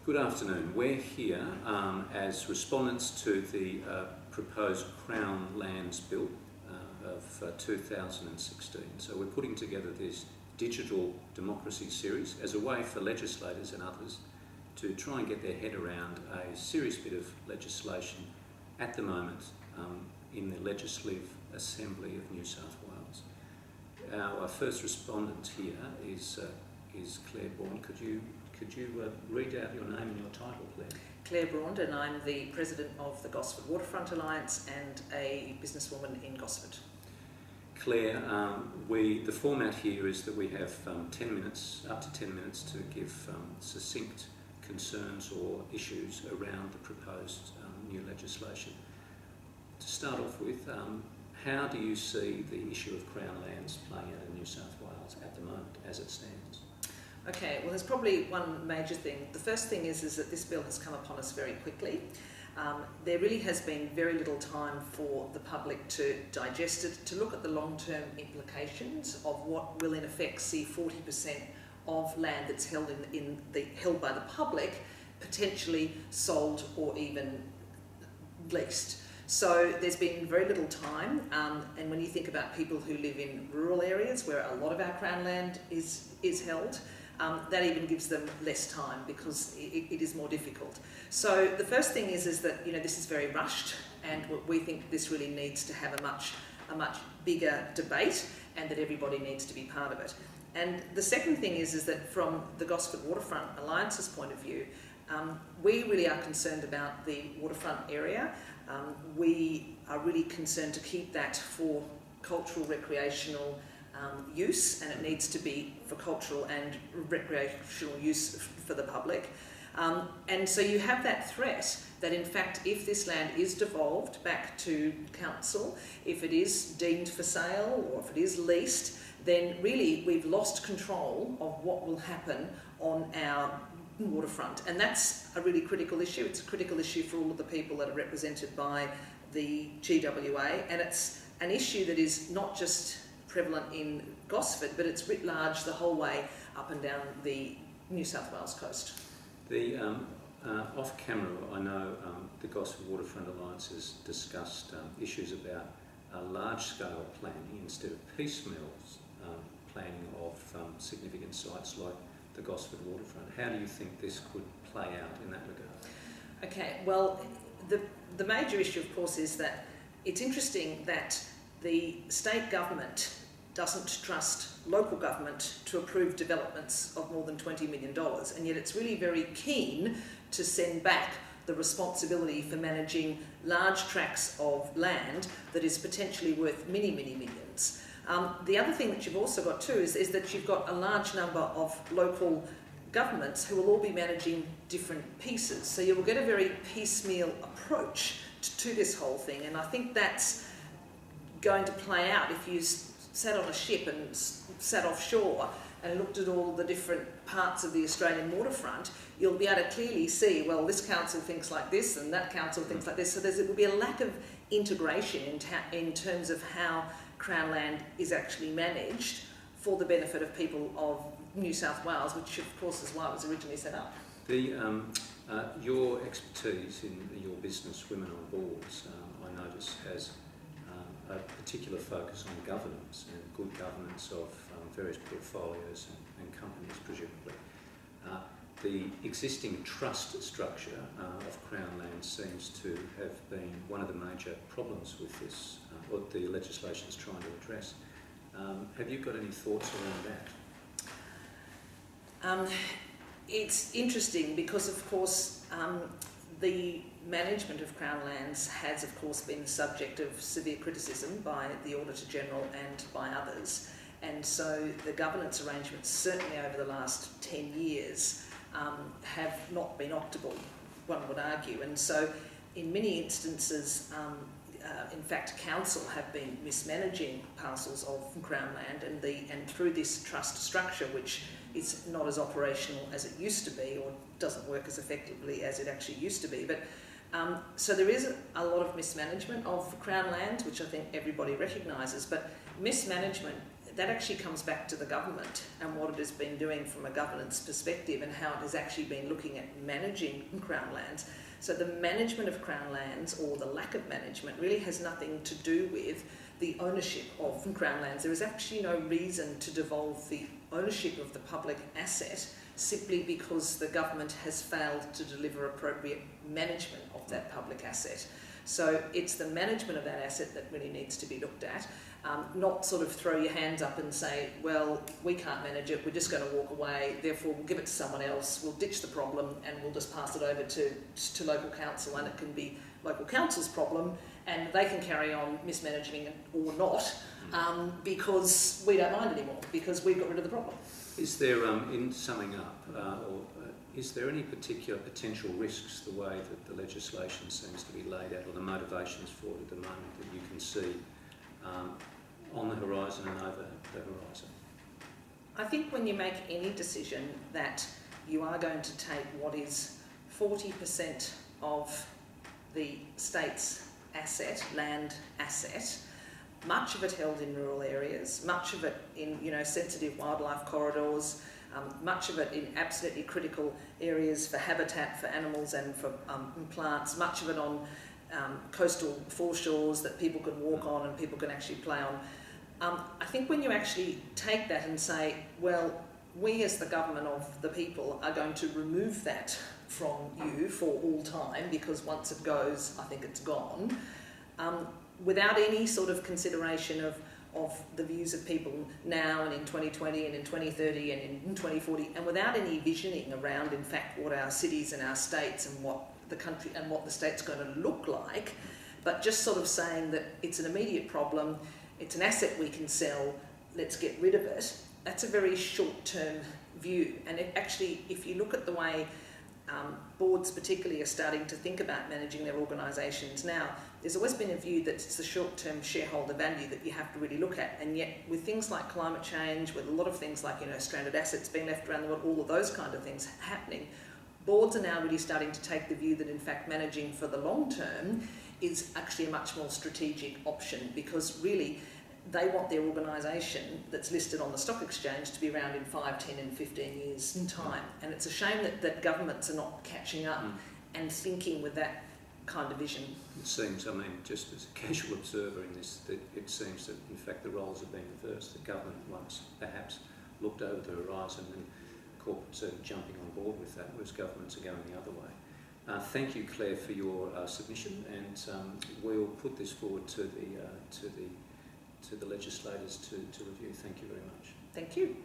Good afternoon. We're here as respondents to the proposed Crown Lands Bill of 2016. So we're putting together this digital democracy series as a way for legislators and others to try and get their head around a serious bit of legislation at the moment in the Legislative Assembly of New South Wales. Our first respondent here is Claire Braund. Could you read out your name and your title, Claire? Claire Braund, and I'm the President of the Gosford Waterfront Alliance and a businesswoman in Gosford. Claire, the format here is that we have 10 minutes, up to 10 minutes, to give succinct concerns or issues around the proposed new legislation. To start off with, how do you see the issue of Crown lands playing out in New South Wales at the moment as it stands? Okay, well, there's probably one major thing. The first thing is that this bill has come upon us very quickly. There really has been very little time for the public to digest it, to look at the long-term implications of what will in effect see 40% of land that's held by the public potentially sold or even leased. So there's been very little time, and when you think about people who live in rural areas where a lot of our Crown land is held, that even gives them less time because it is more difficult. So the first thing is that this is very rushed, and we think this really needs to have a much bigger debate, and that everybody needs to be part of it. And the second thing is that from the Gosford Waterfront Alliance's point of view, we really are concerned about the waterfront area. We are really concerned to keep that for cultural, recreational use, and it needs to be for cultural and recreational use for the public. And so you have that threat that in fact if this land is devolved back to council, if it is deemed for sale or if it is leased, then really we've lost control of what will happen on our waterfront. And that's a really critical issue. It's a critical issue for all of the people that are represented by the GWA, and it's an issue that is not just prevalent in Gosford, but it's writ large the whole way up and down the New South Wales coast. Off camera, I know the Gosford Waterfront Alliance has discussed issues about large-scale planning instead of piecemeal planning of significant sites like the Gosford Waterfront. How do you think this could play out in that regard? Okay, well, the major issue, of course, is that it's interesting that the state government doesn't trust local government to approve developments of more than $20 million, and yet it's really very keen to send back the responsibility for managing large tracts of land that is potentially worth many, many millions. The other thing that you've also got too is that you've got a large number of local governments who will all be managing different pieces. So you will get a very piecemeal approach to this whole thing, and I think that's going to play out if you sat on a ship and sat offshore and looked at all the different parts of the Australian waterfront. You'll be able to clearly see, well, this council thinks like this and that council thinks like this. So there will be a lack of integration in terms of how Crown land is actually managed for the benefit of people of New South Wales, which of course is why it was originally set up. Your expertise in your business, Women on Boards, I notice has a particular focus on governance and good governance of various portfolios and companies, presumably. The existing trust structure of Crown land seems to have been one of the major problems with this, what the legislation is trying to address. Have you got any thoughts around that? It's interesting because, of course, the management of Crown lands has, of course, been the subject of severe criticism by the Auditor General and by others. And so the governance arrangements, certainly over the last 10 years, have not been optimal, one would argue. And so in many instances, in fact, council have been mismanaging parcels of Crown land, and through this trust structure, which is not as operational as it used to be, or doesn't work as effectively as it actually used to be. But so there is a lot of mismanagement of Crown land, which I think everybody recognises, but mismanagement, that actually comes back to the government and what it has been doing from a governance perspective and how it has actually been looking at managing Crown lands. So the management of Crown lands, or the lack of management, really has nothing to do with the ownership of Crown lands. There is actually no reason to devolve the ownership of the public asset simply because the government has failed to deliver appropriate management of that public asset. So it's the management of that asset that really needs to be looked at, not sort of throw your hands up and say, well, we can't manage it, we're just going to walk away, therefore we'll give it to someone else, we'll ditch the problem and we'll just pass it over to local council, and it can be local council's problem and they can carry on mismanaging it or not, because we don't mind anymore, because we've got rid of the problem. Is there, in summing up, is there any particular potential risks the way that the legislation seems to be laid out, or the motivations for it at the moment, that you can see on the horizon and over the horizon? I think when you make any decision that you are going to take what is 40% of the state's asset, land asset, much of it held in rural areas, much of it in sensitive wildlife corridors, much of it in absolutely critical areas for habitat for animals and for plants, much of it on coastal foreshores that people can walk on and people can actually play on. I think when you actually take that and say, well, we as the government of the people are going to remove that from you for all time, because once it goes, I think it's gone, without any sort of consideration of the views of people now and in 2020 and in 2030 and in 2040, and without any visioning around, in fact, what our cities and our states and what the country and what the state's going to look like, but just sort of saying that it's an immediate problem, it's an asset we can sell, let's get rid of it. That's a very short-term view. And if you look at the way boards particularly are starting to think about managing their organisations now, there's always been a view that it's the short-term shareholder value that you have to really look at, and yet with things like climate change, with a lot of things like stranded assets being left around the world, all of those kind of things happening, boards are now really starting to take the view that in fact managing for the long term is actually a much more strategic option, because really they want their organisation that's listed on the stock exchange to be around in 5, 10 and 15 years time. And it's a shame that governments are not catching up and thinking with that kind of vision. It seems, just as a casual observer in this, that it seems that in fact the roles have been reversed. The government once perhaps looked over the horizon and corporates are jumping on board with that, whereas governments are going the other way. Thank you, Claire, for your submission, and we'll put this forward to the legislators to review. Thank you very much. Thank you.